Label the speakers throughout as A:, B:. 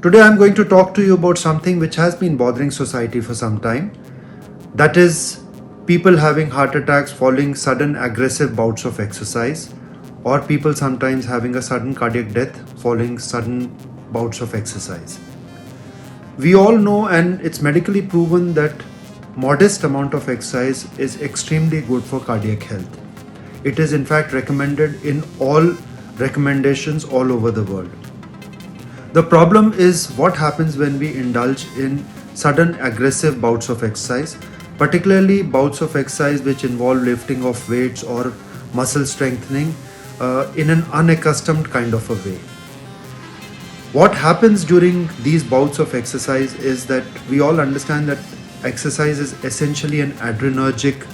A: Today I'm going to talk to you about something which has been bothering society for some time. That is people having heart attacks following sudden aggressive bouts of exercise, or people sometimes having a sudden cardiac death following sudden bouts of exercise. We all know, and it's medically proven, that modest amount of exercise is extremely good for cardiac health. It is in fact recommended in all recommendations all over the world. The problem is what happens when we indulge in sudden aggressive bouts of exercise, particularly bouts of exercise which involve lifting of weights or muscle strengthening in an unaccustomed kind of a way. What happens during these bouts of exercise is that we all understand that exercise is essentially an adrenergic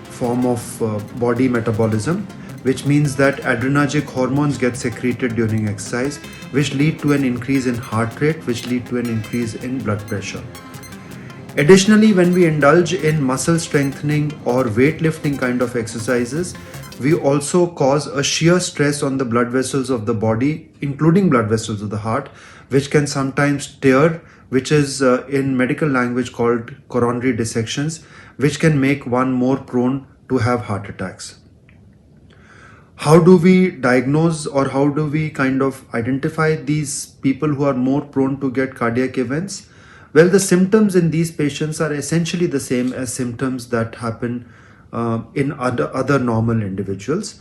A: form of body metabolism, which means that adrenergic hormones get secreted during exercise, which lead to an increase in heart rate, which lead to an increase in blood pressure. Additionally, when we indulge in muscle strengthening or weightlifting kind of exercises, we also cause a shear stress on the blood vessels of the body, including blood vessels of the heart, which can sometimes tear, which is in medical language called coronary dissections, which can make one more prone to have heart attacks. How do we diagnose, or how do we kind of identify these people who are more prone to get cardiac events? Well, the symptoms in these patients are essentially the same as symptoms that happen in other normal individuals.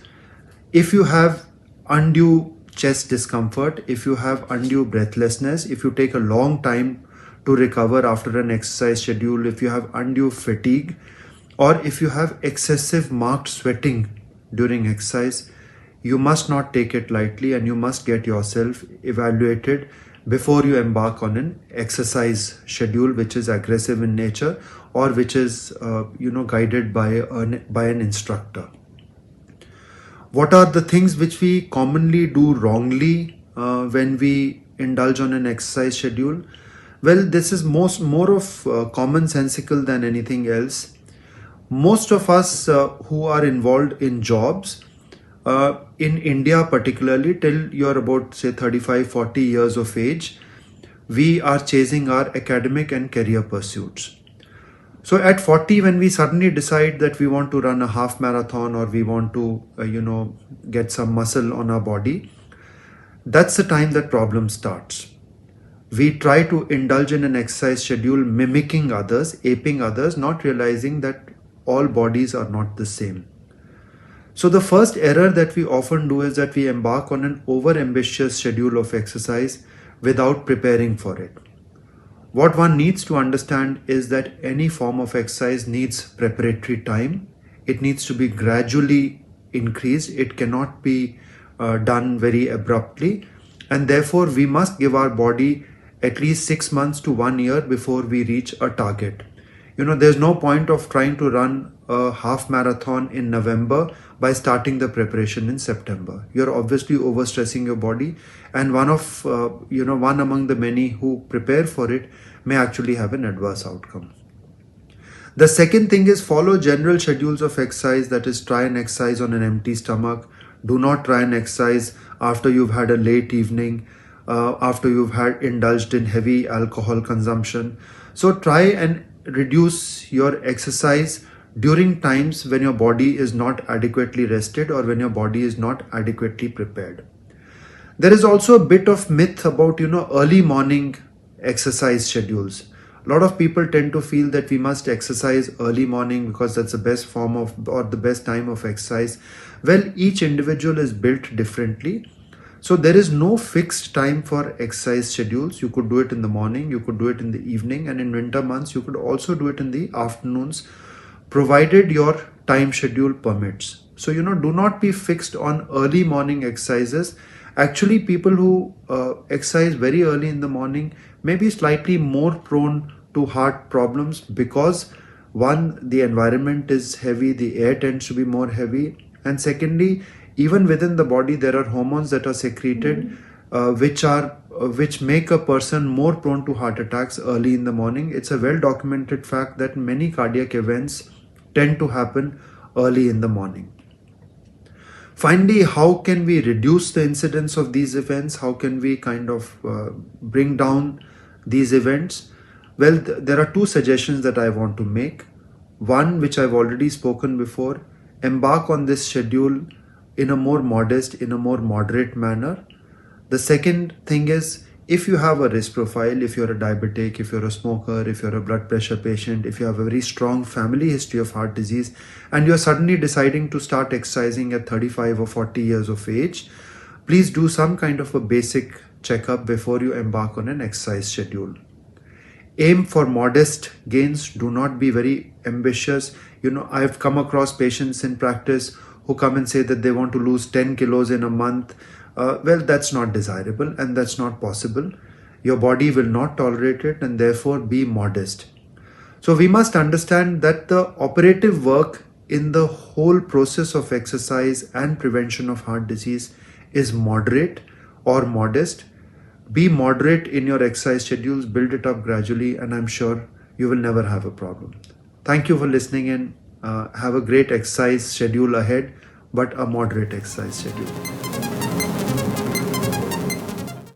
A: If you have undue chest discomfort, if you have undue breathlessness, if you take a long time to recover after an exercise schedule, if you have undue fatigue, or if you have excessive marked sweating during exercise, you must not take it lightly, and you must get yourself evaluated before you embark on an exercise schedule which is aggressive in nature, or which is guided by an instructor. What are the things which we commonly do wrongly when we indulge on an exercise schedule? Well, this is more of commonsensical than anything else. Most of us who are involved in jobs, in India particularly, till you're about say 35-40 years of age, we are chasing our academic and career pursuits. So at 40, when we suddenly decide that we want to run a half marathon, or we want to get some muscle on our body, that's the time that problem starts. We try to indulge in an exercise schedule mimicking others, aping others, not realizing that all bodies are not the same. So the first error that we often do is that we embark on an over-ambitious schedule of exercise without preparing for it. What one needs to understand is that any form of exercise needs preparatory time. It needs to be gradually increased. It cannot be done very abruptly. And therefore, we must give our body at least 6 months to 1 year before we reach a target. There's no point of trying to run a half marathon in November by starting the preparation in September. You're obviously overstressing your body, and one among the many who prepare for it may actually have an adverse outcome. The second thing is follow general schedules of exercise. That is, try and exercise on an empty stomach. Do not try and exercise after you've had a late evening, after you've had indulged in heavy alcohol consumption. So try and reduce your exercise during times when your body is not adequately rested, or when your body is not adequately prepared. There is also a bit of myth about early morning exercise schedules. A lot of people tend to feel that we must exercise early morning because that's the best form of, or the best time of exercise. Well, each individual is built differently. So there is no fixed time for exercise schedules. You could do it in the morning, you could do it in the evening, and in winter months you could also do it in the afternoons, provided your time schedule permits. So do not be fixed on early morning exercises. Actually, people who exercise very early in the morning may be slightly more prone to heart problems because, one, the environment is heavy, the air tends to be more heavy, and secondly, even within the body there are hormones that are secreted which make a person more prone to heart attacks early in the morning. It's a well documented fact that many cardiac events tend to happen early in the morning. Finally, how can we reduce the incidence of these events? How can we kind of bring down these events? Well, there are two suggestions that I want to make. One, which I've already spoken before, embark on this schedule in a more modest, in a more moderate manner. The second thing is, if you have a risk profile, if you're a diabetic, if you're a smoker, if you're a blood pressure patient, if you have a very strong family history of heart disease, and you're suddenly deciding to start exercising at 35 or 40 years of age, please do some kind of a basic checkup before you embark on an exercise schedule. Aim for modest gains. Do not be very ambitious. I've come across patients in practice who come and say that they want to lose 10 kilos in a month. Well, that's not desirable and that's not possible. Your body will not tolerate it, and therefore be modest. So we must understand that the operative work in the whole process of exercise and prevention of heart disease is moderate or modest. Be moderate in your exercise schedules, build it up gradually, and I'm sure you will never have a problem. Thank you for listening in. Have a great exercise schedule ahead, but a moderate exercise schedule.